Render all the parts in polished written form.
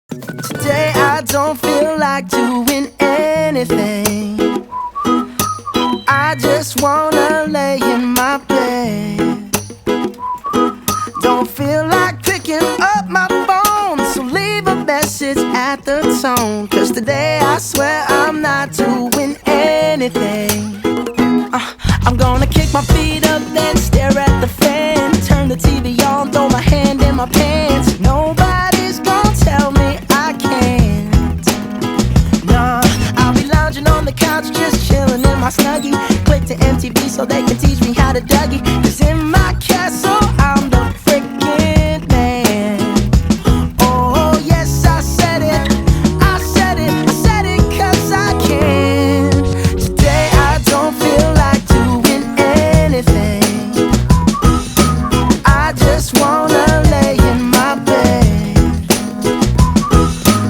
Today I don't feel like doing anything. I just wanna lay in my bed. Don't feel like picking up my phone, so leave a message at the tone. 'Cause today I swear I'm not doing anything. I'm gonna kick my feet up, then stare at the fan. Turn the TV on, throw my hand in my pants. Nobody's gonna tell me I can't. Nah, I'll be lounging on the couch, just chilling in my Snuggie. Click to MTV so they can teach me how to Dougie. 'Cause in my castle, I'm the freaking man. Oh, yes, I said it. I said it. I said it 'cause I can. Today I don't feel like doing anything. I just wanna lay in my bed.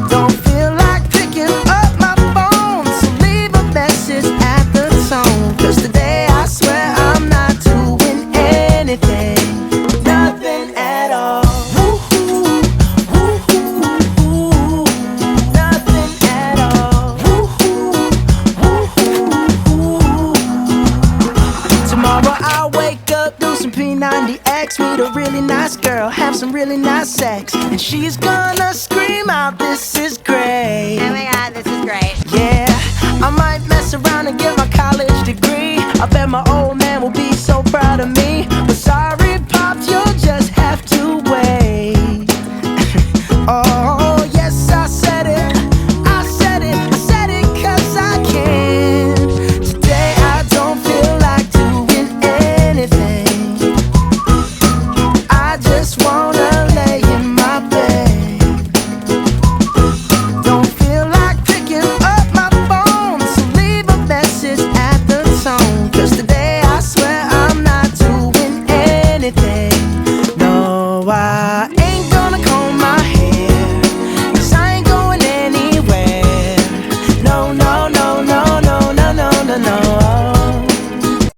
Don't feel like picking up my phone, so leave a message at the tone. 'Cause today I swear I'm not doing anything. Nothing at all. Woo-hoo, woo-hoo, woo. Nothing at all. Woo-hoo, woo-hoo, woo. Tomorrow I'll wake up, do some P90X, meet a really nice girl, have some really nice sex, and she's gonna scream out, "This is great." Oh my god, this is great. Yeah, I might mess around and get my college degree. I bet my old man will be so proud of me. But sorry, Pops, you'll just have to wait. Oh, yes, I said it. I said it. I said it 'cause I can. Today I don't feel like doing anything. I just wanna lay in my bed. Don't feel like picking up my phone, so leave a message at the tone. 'Cause today I swear I'm not doing anything.